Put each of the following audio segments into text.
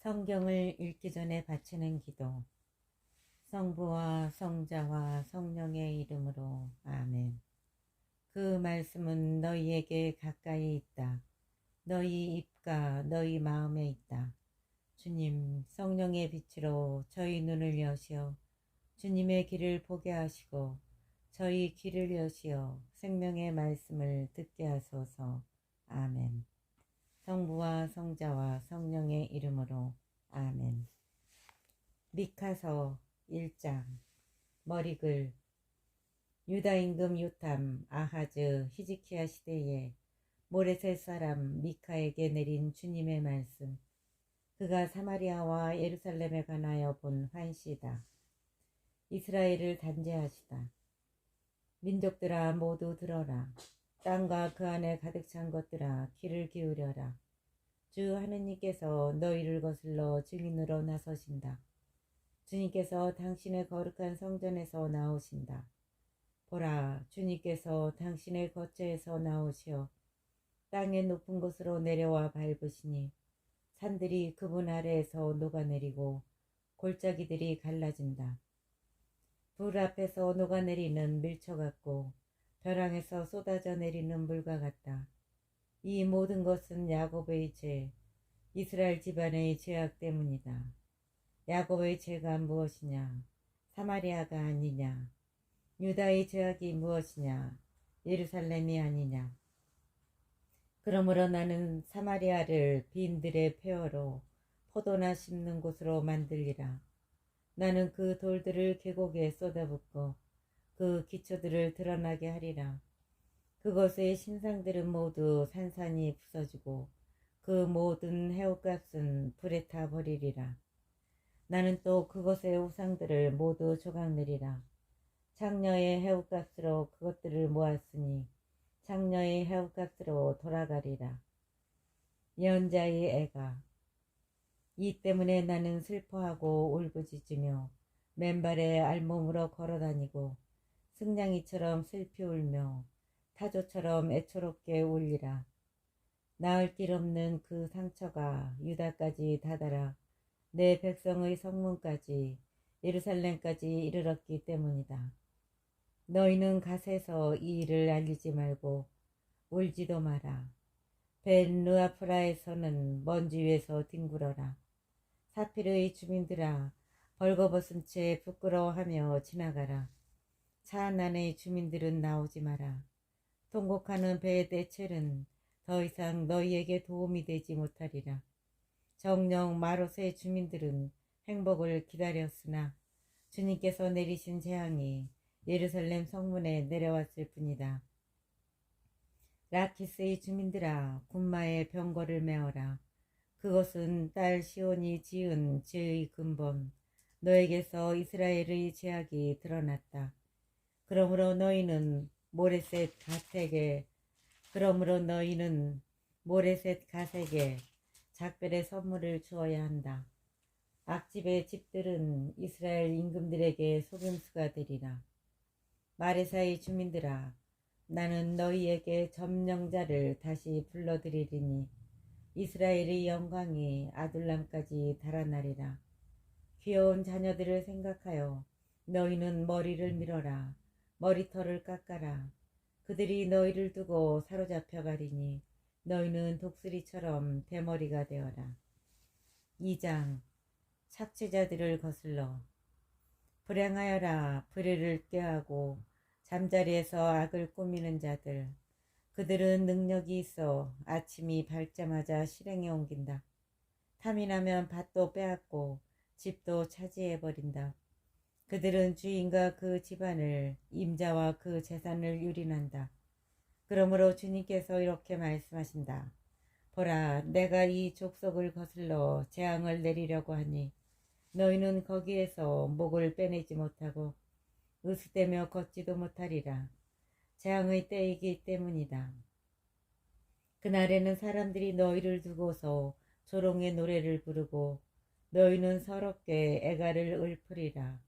성경을 읽기 전에 바치는 기도. 성부와 성자와 성령의 이름으로 아멘. 그 말씀은 너희에게 가까이 있다. 너희 입과 너희 마음에 있다. 주님, 성령의 빛으로 저희 눈을 여시어 주님의 길을 보게 하시고 저희 귀를 여시어 생명의 말씀을 듣게 하소서. 아멘. 성부와 성자와 성령의 이름으로 아멘. 미카서 1장. 머리글. 유다 임금 요탐 아하즈 히지키야 시대에 모레셋 사람 미카에게 내린 주님의 말씀. 그가 사마리아와 예루살렘에 관하여 본 환시다. 이스라엘을 단죄하시다. 민족들아 모두 들어라. 땅과 그 안에 가득 찬 것들아 귀를 기울여라. 주 하느님께서 너희를 거슬러 증인으로 나서신다. 주님께서 당신의 거룩한 성전에서 나오신다. 보라, 주님께서 당신의 거처에서 나오시어 땅의 높은 곳으로 내려와 밟으시니 산들이 그분 아래에서 녹아내리고 골짜기들이 갈라진다. 불 앞에서 녹아내리는 밀초 같고 벼랑에서 쏟아져 내리는 물과 같다. 이 모든 것은 야곱의 죄, 이스라엘 집안의 죄악 때문이다. 야곱의 죄가 무엇이냐? 사마리아가 아니냐? 유다의 죄악이 무엇이냐? 예루살렘이 아니냐? 그러므로 나는 사마리아를 빈들의 폐허로 포도나 심는 곳으로 만들리라. 나는 그 돌들을 계곡에 쏟아붓고 그 기초들을 드러나게 하리라. 그것의 신상들은 모두 산산이 부서지고 그 모든 해옥값은 불에 타 버리리라. 나는 또 그것의 우상들을 모두 조각내리라. 창녀의 해옥값으로 그것들을 모았으니 창녀의 해옥값으로 돌아가리라. 예언자의 애가. 이 때문에 나는 슬퍼하고 울부짖으며 맨발에 알몸으로 걸어다니고 승냥이처럼 슬피 울며 타조처럼 애초롭게 울리라. 나을 길 없는 그 상처가 유다까지 다다라 내 백성의 성문까지 예루살렘까지 이르렀기 때문이다. 너희는 갓에서 이 일을 알리지 말고 울지도 마라. 벤르아프라에서는 먼지 위에서 뒹굴어라. 사피르의 주민들아, 벌거벗은 채 부끄러워하며 지나가라. 차 안의 주민들은 나오지 마라. 통곡하는 베데첼은 더 이상 너희에게 도움이 되지 못하리라. 정녕 마롯의 주민들은 행복을 기다렸으나 주님께서 내리신 재앙이 예루살렘 성문에 내려왔을 뿐이다. 라키스의 주민들아, 군마의 병거를 메어라. 그것은 딸 시온이 지은 죄의 근본, 너에게서 이스라엘의 죄악이 드러났다. 그러므로 너희는 모레셋 가색에 작별의 선물을 주어야 한다. 악집의 집들은 이스라엘 임금들에게 속임수가 되리라. 마레사의 주민들아, 나는 너희에게 점령자를 다시 불러들이리니 이스라엘의 영광이 아둘람까지 달아나리라. 귀여운 자녀들을 생각하여 너희는 머리를 밀어라. 머리털을 깎아라. 그들이 너희를 두고 사로잡혀 가리니 너희는 독수리처럼 대머리가 되어라. 2장. 착취자들을 거슬러. 불행하여라. 불의를 꾀하고 잠자리에서 악을 꾸미는 자들. 그들은 능력이 있어 아침이 밝자마자 실행에 옮긴다. 탐이 나면 밭도 빼앗고 집도 차지해버린다. 그들은 주인과 그 집안을, 임자와 그 재산을 유린한다. 그러므로 주님께서 이렇게 말씀하신다. 보라, 내가 이 족속을 거슬러 재앙을 내리려고 하니 너희는 거기에서 목을 빼내지 못하고 으스대며 걷지도 못하리라. 재앙의 때이기 때문이다. 그날에는 사람들이 너희를 두고서 조롱의 노래를 부르고 너희는 서럽게 애가를 읊으리라.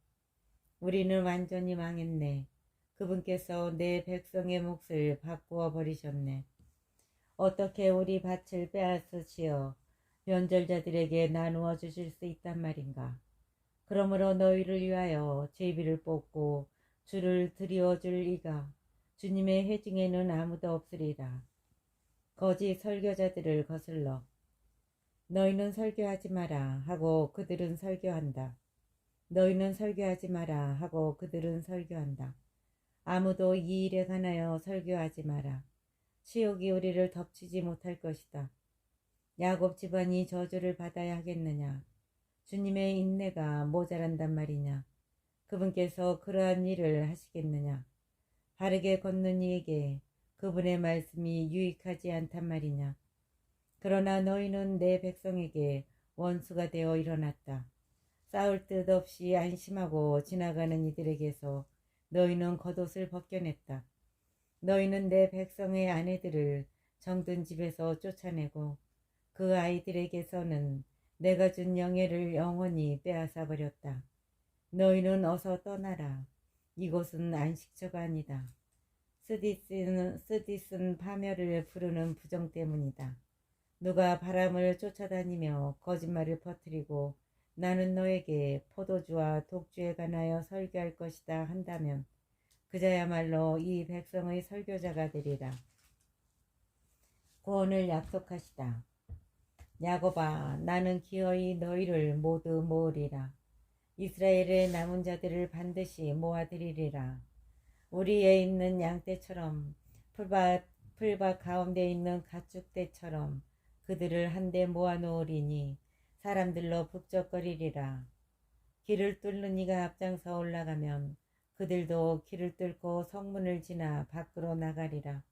우리는 완전히 망했네. 그분께서 내 백성의 몫을 바꾸어 버리셨네. 어떻게 우리 밭을 빼앗으시어 변절자들에게 나누어 주실 수 있단 말인가. 그러므로 너희를 위하여 제비를 뽑고 주를 드리워 줄 이가 주님의 회중에는 아무도 없으리라. 거짓 설교자들을 거슬러 너희는 설교하지 마라 하고 그들은 설교한다. 너희는 설교하지 마라 하고 그들은 설교한다. 아무도 이 일에 관하여 설교하지 마라. 치욕이 우리를 덮치지 못할 것이다. 야곱 집안이 저주를 받아야 하겠느냐. 주님의 인내가 모자란단 말이냐. 그분께서 그러한 일을 하시겠느냐. 바르게 걷는 이에게 그분의 말씀이 유익하지 않단 말이냐. 그러나 너희는 내 백성에게 원수가 되어 일어났다. 싸울 듯 없이 안심하고 지나가는 이들에게서 너희는 겉옷을 벗겨냈다. 너희는 내 백성의 아내들을 정든 집에서 쫓아내고 그 아이들에게서는 내가 준 영예를 영원히 빼앗아 버렸다. 너희는 어서 떠나라. 이곳은 안식처가 아니다. 쓰디쓴 파멸을 부르는 부정 때문이다. 누가 바람을 쫓아다니며 거짓말을 퍼뜨리고 나는 너에게 포도주와 독주에 관하여 설교할 것이다 한다면 그자야말로 이 백성의 설교자가 되리라. 구원을 약속하시다. 야곱아, 나는 기어이 너희를 모두 모으리라. 이스라엘의 남은 자들을 반드시 모아드리리라. 우리에 있는 양떼처럼 풀밭 가운데 있는 가축떼처럼 그들을 한데 모아놓으리니 사람들로 북적거리리라. 길을 뚫는 이가 앞장서 올라가면 그들도 길을 뚫고 성문을 지나 밖으로 나가리라.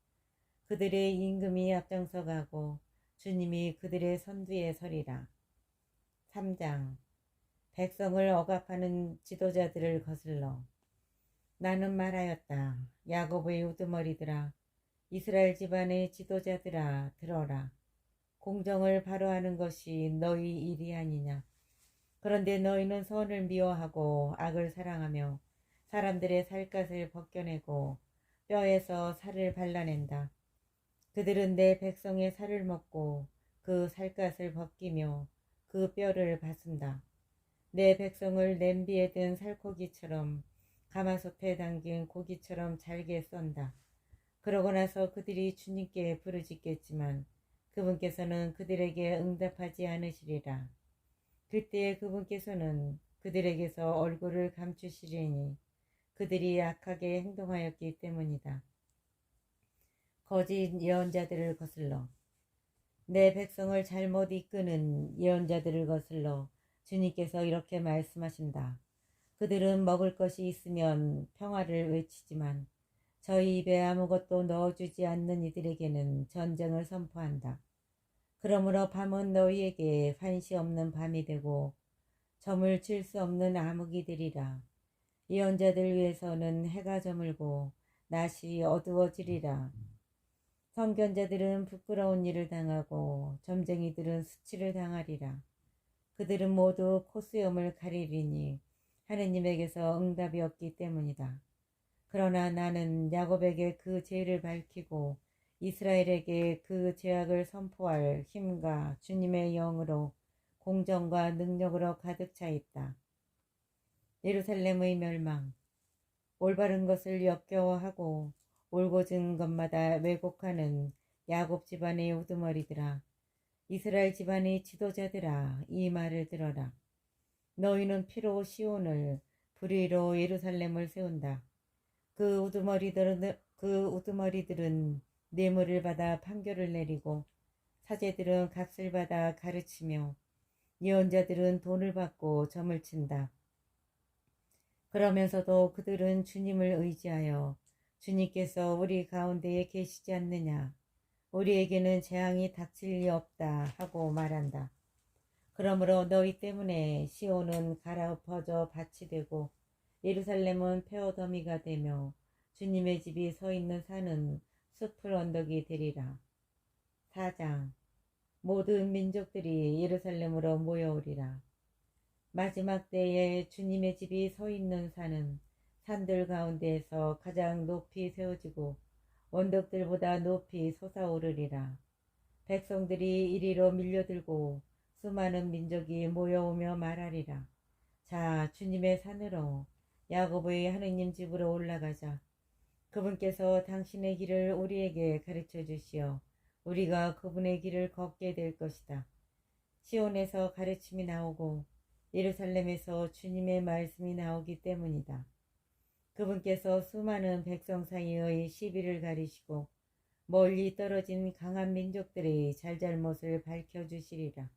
그들의 임금이 앞장서 가고 주님이 그들의 선두에 서리라. 3장. 백성을 억압하는 지도자들을 거슬러 나는 말하였다. 야곱의 우두머리들아, 이스라엘 집안의 지도자들아, 들어라. 공정을 바로하는 것이 너희 일이 아니냐. 그런데 너희는 선을 미워하고 악을 사랑하며 사람들의 살갗을 벗겨내고 뼈에서 살을 발라낸다. 그들은 내 백성의 살을 먹고 그 살갗을 벗기며 그 뼈를 바순다. 내 백성을 냄비에 든 살코기처럼 가마솥에 담긴 고기처럼 잘게 썬다. 그러고 나서 그들이 주님께 부르짖겠지만 그분께서는 그들에게 응답하지 않으시리라. 그때 그분께서는 그들에게서 얼굴을 감추시리니 그들이 악하게 행동하였기 때문이다. 거짓 예언자들을 거슬러 내 백성을 잘못 이끄는 예언자들을 거슬러 주님께서 이렇게 말씀하신다. 그들은 먹을 것이 있으면 평화를 외치지만 저희 입에 아무것도 넣어주지 않는 이들에게는 전쟁을 선포한다. 그러므로 밤은 너희에게 환시 없는 밤이 되고 점을 칠 수 없는 암흑이 되리라. 예언자들 위해서는 해가 저물고 낮이 어두워지리라. 선견자들은 부끄러운 일을 당하고 점쟁이들은 수치를 당하리라. 그들은 모두 콧수염을 가리리니 하느님에게서 응답이 없기 때문이다. 그러나 나는 야곱에게 그 죄를 밝히고 이스라엘에게 그 죄악을 선포할 힘과 주님의 영으로 공정과 능력으로 가득 차 있다. 예루살렘의 멸망. 올바른 것을 역겨워하고 올곧은 것마다 왜곡하는 야곱 집안의 우두머리들아, 이스라엘 집안의 지도자들아, 이 말을 들어라. 너희는 피로 시온을, 불의로 예루살렘을 세운다. 그 우두머리들은 뇌물을 받아 판결을 내리고 사제들은 값을 받아 가르치며 예언자들은 돈을 받고 점을 친다. 그러면서도 그들은 주님을 의지하여 주님께서 우리 가운데에 계시지 않느냐, 우리에게는 재앙이 닥칠 리 없다 하고 말한다. 그러므로 너희 때문에 시온은 갈아엎어져 밭이 되고 예루살렘은 폐허더미가 되며 주님의 집이 서 있는 산은 숲풀 언덕이 되리라. 4장. 모든 민족들이 예루살렘으로 모여오리라. 마지막 때에 주님의 집이 서 있는 산은 산들 가운데에서 가장 높이 세워지고 언덕들보다 높이 솟아오르리라. 백성들이 이리로 밀려들고 수많은 민족이 모여오며 말하리라. 자, 주님의 산으로 야곱의 하느님 집으로 올라가자. 그분께서 당신의 길을 우리에게 가르쳐 주시어 우리가 그분의 길을 걷게 될 것이다. 시온에서 가르침이 나오고 예루살렘에서 주님의 말씀이 나오기 때문이다. 그분께서 수많은 백성 사이의 시비를 가리시고 멀리 떨어진 강한 민족들의 잘잘못을 밝혀주시리라.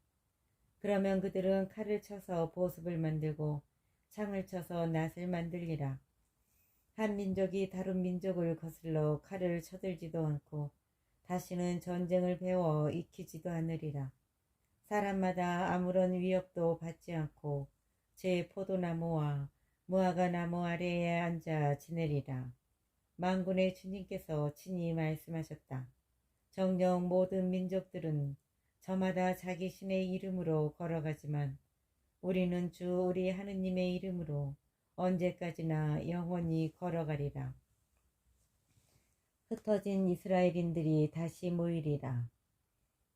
그러면 그들은 칼을 쳐서 보습을 만들고 창을 쳐서 낫을 만들리라. 한 민족이 다른 민족을 거슬러 칼을 쳐들지도 않고 다시는 전쟁을 배워 익히지도 않으리라. 사람마다 아무런 위협도 받지 않고 제 포도나무와 무화과 나무 아래에 앉아 지내리라. 만군의 주님께서 친히 말씀하셨다. 정녕 모든 민족들은 저마다 자기 신의 이름으로 걸어가지만 우리는 주 우리 하느님의 이름으로 언제까지나 영원히 걸어가리라. 흩어진 이스라엘인들이 다시 모이리라.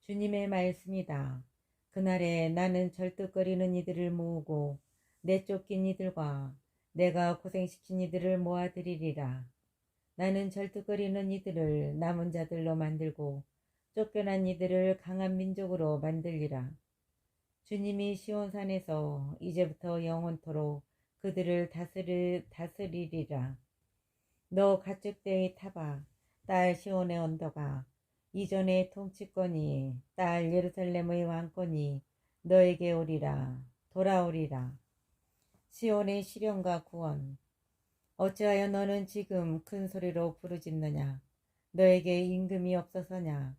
주님의 말씀이다. 그날에 나는 절뚝거리는 이들을 모으고 내쫓긴 이들과 내가 고생시킨 이들을 모아들이리라. 나는 절뚝거리는 이들을 남은 자들로 만들고 쫓겨난 이들을 강한 민족으로 만들리라. 주님이 시온산에서 이제부터 영원토록 그들을 다스리리라. 너 가축대의 타바, 딸 시온의 언덕아, 이전의 통치권이 딸 예루살렘의 왕권이 너에게 오리라. 돌아오리라. 시온의 시련과 구원. 어찌하여 너는 지금 큰 소리로 부르짖느냐? 너에게 임금이 없어서냐?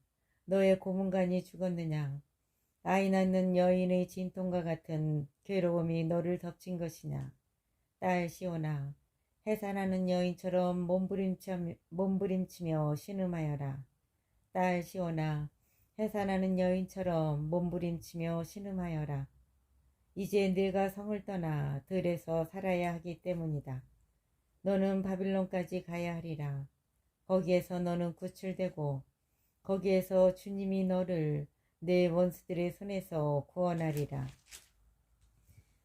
너의 고문관이 죽었느냐? 아이 낳는 여인의 진통과 같은 괴로움이 너를 덮친 것이냐? 딸 시온아, 해산하는 여인처럼 몸부림치며 신음하여라. 딸 시온아, 해산하는 여인처럼 몸부림치며 신음하여라. 이제 네가 성을 떠나 들에서 살아야 하기 때문이다. 너는 바빌론까지 가야 하리라. 거기에서 너는 구출되고 거기에서 주님이 너를 내 원수들의 손에서 구원하리라.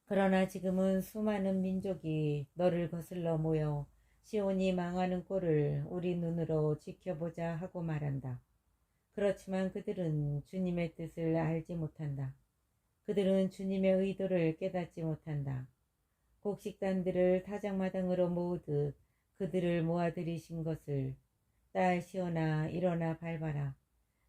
그러나 지금은 수많은 민족이 너를 거슬러 모여 시온이 망하는 꼴을 우리 눈으로 지켜보자 하고 말한다. 그렇지만 그들은 주님의 뜻을 알지 못한다. 그들은 주님의 의도를 깨닫지 못한다. 곡식단들을 타작마당으로 모으듯 그들을 모아들이신 것을 딸 시온아 일어나 밟아라.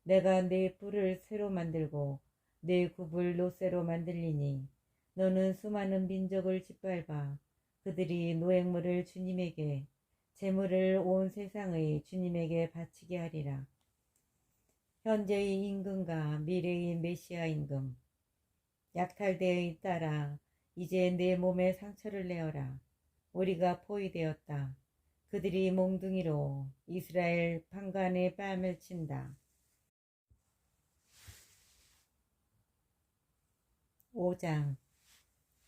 내가 네 뿔을 새로 만들고 네 굽을 노쇠로 만들리니 너는 수많은 민족을 짓밟아 그들이 노획물을 주님에게 재물을 온 세상의 주님에게 바치게 하리라. 현재의 임금과 미래의 메시아 임금, 약탈대의 딸아, 이제 내 몸에 상처를 내어라. 우리가 포위되었다. 그들이 몽둥이로 이스라엘 판관에 뺨을 친다. 5장.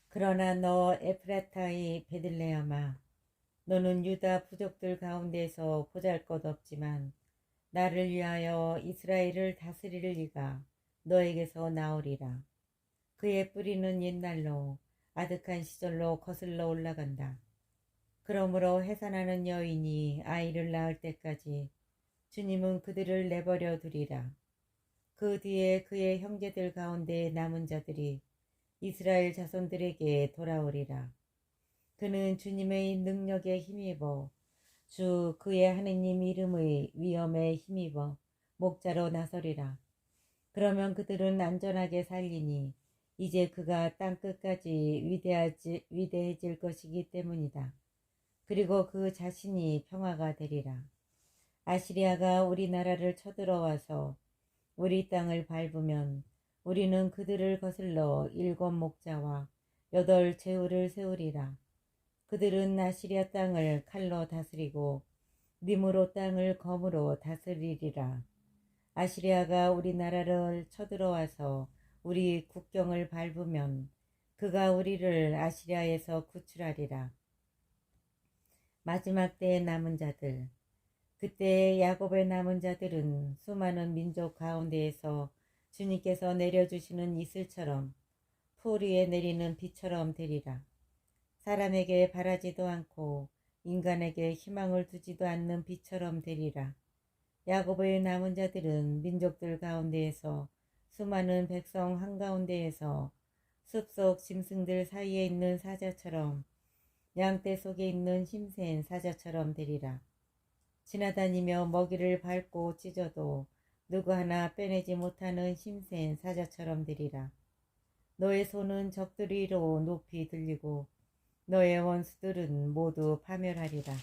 그러나 너 에프라타의 베들레헴아, 너는 유다 부족들 가운데서 보잘것없지만 나를 위하여 이스라엘을 다스릴 이가 너에게서 나오리라. 그의 뿌리는 옛날로 아득한 시절로 거슬러 올라간다. 그러므로 해산하는 여인이 아이를 낳을 때까지 주님은 그들을 내버려 두리라. 그 뒤에 그의 형제들 가운데 남은 자들이 이스라엘 자손들에게 돌아오리라. 그는 주님의 능력에 힘입어 주 그의 하느님 이름의 위엄에 힘입어 목자로 나서리라. 그러면 그들은 안전하게 살리니 이제 그가 땅끝까지 위대해질 것이기 때문이다. 그리고 그 자신이 평화가 되리라. 아시리아가 우리나라를 쳐들어와서 우리 땅을 밟으면 우리는 그들을 거슬러 7 목자와 8 제후를 세우리라. 그들은 아시리아 땅을 칼로 다스리고 니므로 땅을 검으로 다스리리라. 아시리아가 우리나라를 쳐들어와서 우리 국경을 밟으면 그가 우리를 아시리아에서 구출하리라. 마지막 때의 남은 자들. 그때 야곱의 남은 자들은 수많은 민족 가운데에서 주님께서 내려주시는 이슬처럼 풀 위에 내리는 비처럼 되리라. 사람에게 바라지도 않고 인간에게 희망을 두지도 않는 비처럼 되리라. 야곱의 남은 자들은 민족들 가운데에서 수많은 백성 한가운데에서 숲속 짐승들 사이에 있는 사자처럼 양떼 속에 있는 힘센 사자처럼 되리라. 지나다니며 먹이를 밟고 찢어도 누구 하나 빼내지 못하는 힘센 사자처럼 되리라. 너의 손은 적들이로 높이 들리고 너의 원수들은 모두 파멸하리라.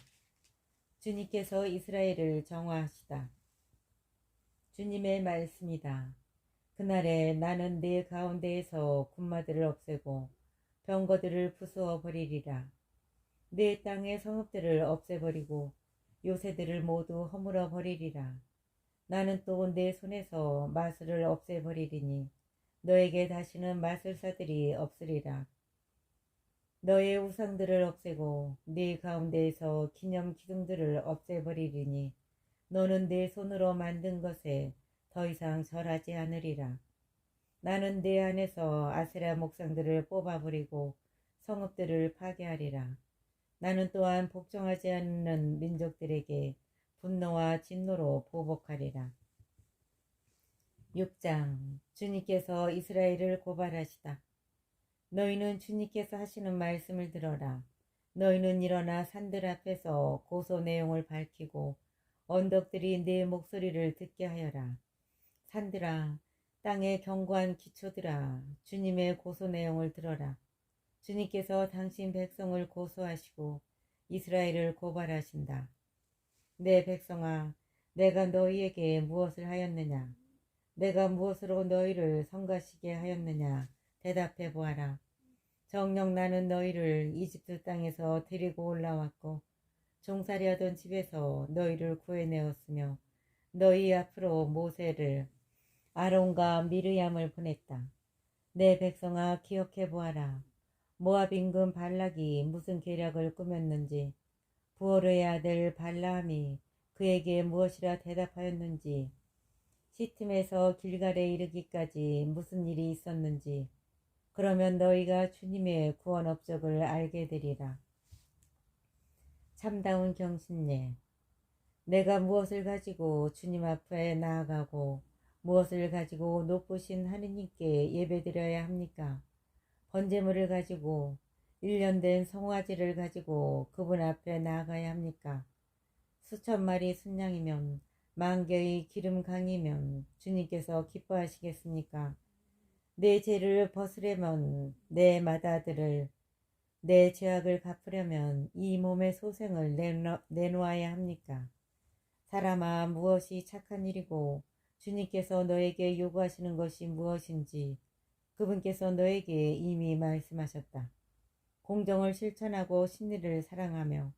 주님께서 이스라엘을 정화하시다. 주님의 말씀이다. 그날에 나는 네 가운데에서 군마들을 없애고 병거들을 부수어 버리리라. 네 땅의 성읍들을 없애버리고 요새들을 모두 허물어 버리리라. 나는 또 내 손에서 마술을 없애버리리니 너에게 다시는 마술사들이 없으리라. 너의 우상들을 없애고 네 가운데에서 기념 기둥들을 없애버리리니 너는 내 손으로 만든 것에 더 이상 절하지 않으리라. 나는 내 안에서 아세라 목상들을 뽑아버리고 성읍들을 파괴하리라. 나는 또한 복종하지 않는 민족들에게 분노와 진노로 보복하리라. 6장. 주님께서 이스라엘을 고발하시다. 너희는 주님께서 하시는 말씀을 들어라. 너희는 일어나 산들 앞에서 고소 내용을 밝히고 언덕들이 내 목소리를 듣게 하여라. 산들아, 땅의 견고한 기초들아, 주님의 고소 내용을 들어라. 주님께서 당신 백성을 고소하시고 이스라엘을 고발하신다. 내 백성아, 내가 너희에게 무엇을 하였느냐? 내가 무엇으로 너희를 성가시게 하였느냐? 대답해 보아라. 정녕 나는 너희를 이집트 땅에서 데리고 올라왔고 종살이 하던 집에서 너희를 구해내었으며 너희 앞으로 모세를 아론과 미르얌을 보냈다. 내 백성아, 기억해 보아라. 모압 임금 발락이 무슨 계략을 꾸몄는지, 부오르의 아들 발라함이 그에게 무엇이라 대답하였는지, 시팀에서 길갈에 이르기까지 무슨 일이 있었는지, 그러면 너희가 주님의 구원 업적을 알게 되리라. 참다운 경신례. 내가 무엇을 가지고 주님 앞에 나아가고 무엇을 가지고 높으신 하느님께 예배드려야 합니까? 번제물을 가지고 1년 된 송아지를 가지고 그분 앞에 나아가야 합니까? 수천 마리 순양이면 만개의 기름강이면 주님께서 기뻐하시겠습니까? 내 죄를 벗으려면 내 맏아들을, 내 죄악을 갚으려면 이 몸의 소생을 내놓아야 합니까? 사람아, 무엇이 착한 일이고 주님께서 너에게 요구하시는 것이 무엇인지 그분께서 너에게 이미 말씀하셨다. 공정을 실천하고 신리를 사랑하며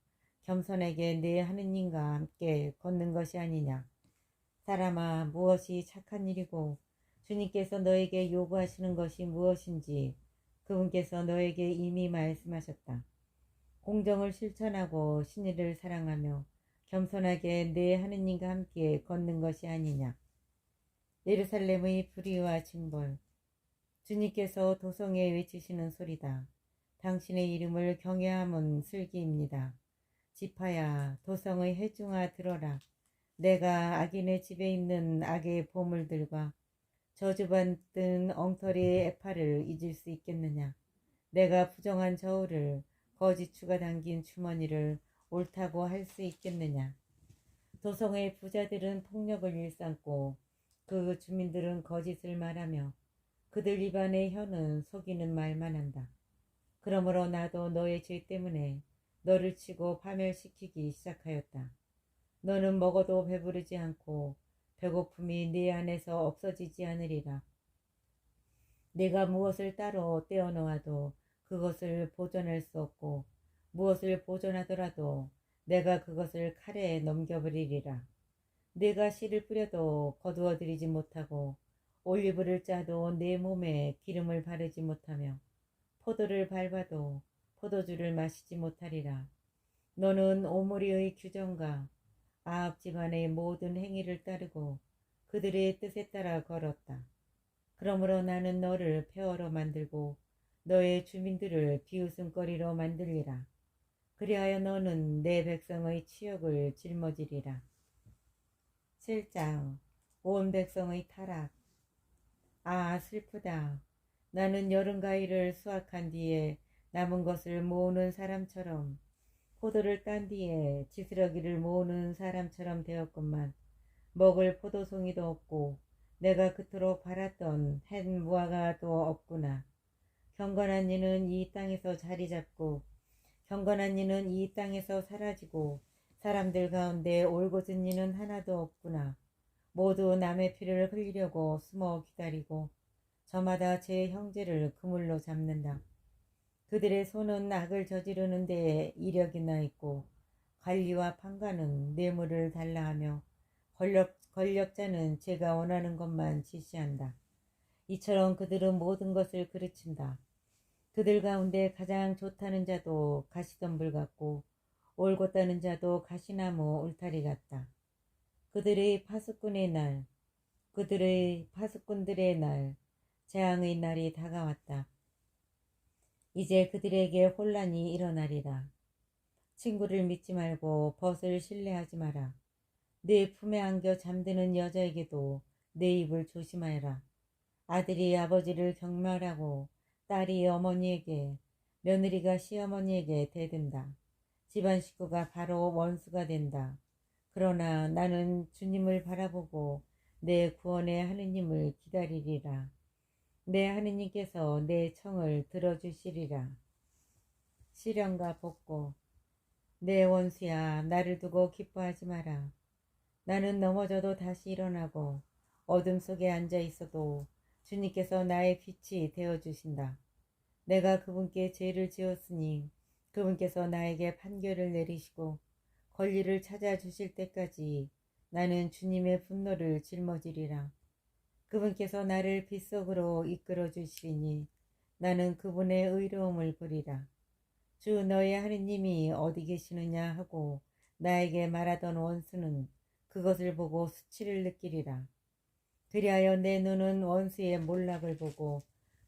겸손하게 내 하느님과 함께 걷는 것이 아니냐. 사람아, 무엇이 착한 일이고 주님께서 너에게 요구하시는 것이 무엇인지 그분께서 너에게 이미 말씀하셨다. 공정을 실천하고 신리를 사랑하며 겸손하게 내 하느님과 함께 걷는 것이 아니냐. 예루살렘의 불의와 징벌. 주님께서 도성에 외치시는 소리다. 당신의 이름을 경외함은 슬기입니다. 지파야, 도성의 회중아, 들어라. 내가 악인의 집에 있는 악의 보물들과 저주받은 엉터리의 애파를 잊을 수 있겠느냐. 내가 부정한 저울을, 거짓추가 담긴 주머니를 옳다고 할 수 있겠느냐. 도성의 부자들은 폭력을 일삼고 그 주민들은 거짓을 말하며 그들 입안의 혀는 속이는 말만 한다. 그러므로 나도 너의 죄 때문에 너를 치고 파멸시키기 시작하였다. 너는 먹어도 배부르지 않고 배고픔이 네 안에서 없어지지 않으리라. 내가 무엇을 따로 떼어놓아도 그것을 보존할 수 없고 무엇을 보존하더라도 내가 그것을 칼에 넘겨버리리라. 내가 씨를 뿌려도 거두어들이지 못하고 올리브를 짜도 내 몸에 기름을 바르지 못하며 포도를 밟아도 포도주를 마시지 못하리라. 너는 오므리의 규정과 아합 집안의 모든 행위를 따르고 그들의 뜻에 따라 걸었다. 그러므로 나는 너를 폐허로 만들고 너의 주민들을 비웃음거리로 만들리라. 그리하여 너는 내 백성의 치욕을 짊어지리라. 7장 온 백성의 타락. 아 슬프다. 나는 여름 가위를 수확한 뒤에 남은 것을 모으는 사람처럼, 포도를 딴 뒤에 지스러기를 모으는 사람처럼 되었건만 먹을 포도송이도 없고 내가 그토록 바랐던 햇 무화과도 없구나. 경건한 이는 이 땅에서 자리 잡고 경건한 이는 이 땅에서 사라지고 사람들 가운데 올곧은 이는 하나도 없구나. 모두 남의 피를 흘리려고 숨어 기다리고 저마다 제 형제를 그물로 잡는다. 그들의 손은 악을 저지르는 데에 이력이나 있고 관리와 판관은 뇌물을 달라 하며 권력자는 제가 원하는 것만 지시한다. 이처럼 그들은 모든 것을 그르친다. 그들 가운데 가장 좋다는 자도 가시덤불 같고 올곧다는 자도 가시나무 울타리 같다. 그들의 파수꾼들의 날, 재앙의 날이 다가왔다. 이제 그들에게 혼란이 일어나리라. 친구를 믿지 말고 벗을 신뢰하지 마라. 내 품에 안겨 잠드는 여자에게도 내 입을 조심하여라. 아들이 아버지를 경멸하고 딸이 어머니에게, 며느리가 시어머니에게 대든다. 집안 식구가 바로 원수가 된다. 그러나 나는 주님을 바라보고 내 구원의 하느님을 기다리리라. 내 하느님께서 내 청을 들어주시리라. 시련과 복고. 내 원수야, 나를 두고 기뻐하지 마라. 나는 넘어져도 다시 일어나고 어둠 속에 앉아 있어도 주님께서 나의 빛이 되어주신다. 내가 그분께 죄를 지었으니 그분께서 나에게 판결을 내리시고 권리를 찾아주실 때까지 나는 주님의 분노를 짊어지리라. 그분께서 나를 빛 속으로 이끌어 주시리니 나는 그분의 의로움을 보리라. 주 너의 하느님이 어디 계시느냐 하고 나에게 말하던 원수는 그것을 보고 수치를 느끼리라. 그리하여 내 눈은 원수의 몰락을 보고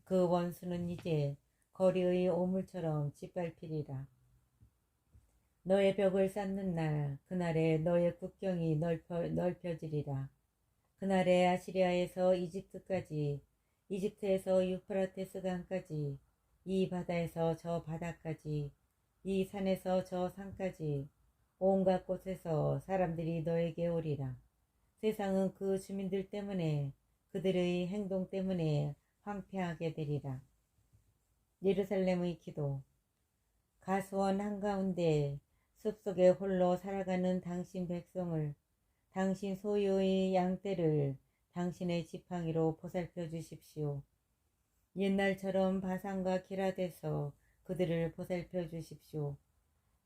그 원수는 이제 거리의 오물처럼 짓밟히리라. 너의 벽을 쌓는 날, 그날에 너의 국경이 넓혀지리라. 그날에 아시리아에서 이집트까지, 이집트에서 유프라테스 강까지, 이 바다에서 저 바다까지, 이 산에서 저 산까지, 온갖 곳에서 사람들이 너에게 오리라. 세상은 그 주민들 때문에, 그들의 행동 때문에 황폐하게 되리라. 예루살렘의 기도. 가수원 한가운데 숲속에 홀로 살아가는 당신 백성을, 당신 소유의 양떼를 당신의 지팡이로 보살펴 주십시오. 옛날처럼 바산과 기럇에서 그들을 보살펴 주십시오.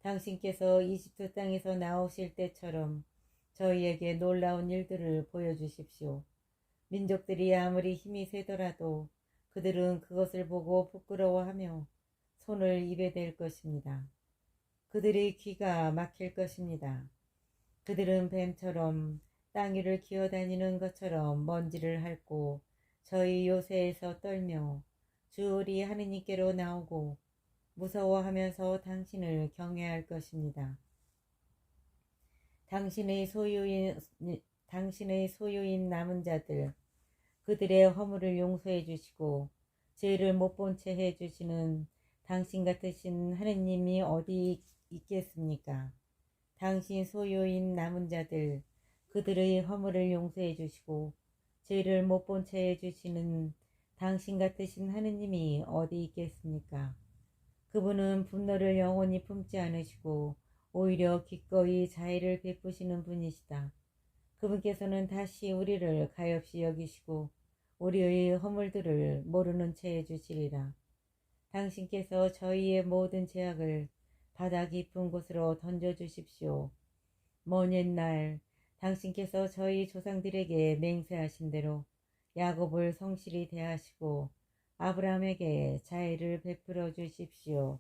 당신께서 이집트 땅에서 나오실 때처럼 저희에게 놀라운 일들을 보여주십시오. 민족들이 아무리 힘이 세더라도 그들은 그것을 보고 부끄러워하며 손을 입에 댈 것입니다. 그들의 귀가 막힐 것입니다. 그들은 뱀처럼 땅 위를 기어다니는 것처럼 먼지를 핥고 저희 요새에서 떨며 주 우리 하느님께로 나오고 무서워하면서 당신을 경외할 것입니다. 당신의 소유인 남은 자들, 그들의 허물을 용서해 주시고 죄를 못 본 채 해 주시는 당신 같으신 하느님이 어디 있겠습니까? 당신 소유인 남은 자들, 그들의 허물을 용서해 주시고 죄를 못 본 채 해 주시는 당신 같으신 하느님이 어디 있겠습니까? 그분은 분노를 영원히 품지 않으시고 오히려 기꺼이 자애를 베푸시는 분이시다. 그분께서는 다시 우리를 가엾이 여기시고 우리의 허물들을 모르는 채 해주시리라. 당신께서 저희의 모든 죄악을 바다 깊은 곳으로 던져주십시오. 먼 옛날 당신께서 저희 조상들에게 맹세하신 대로 야곱을 성실히 대하시고 아브라함에게 자애를 베풀어 주십시오.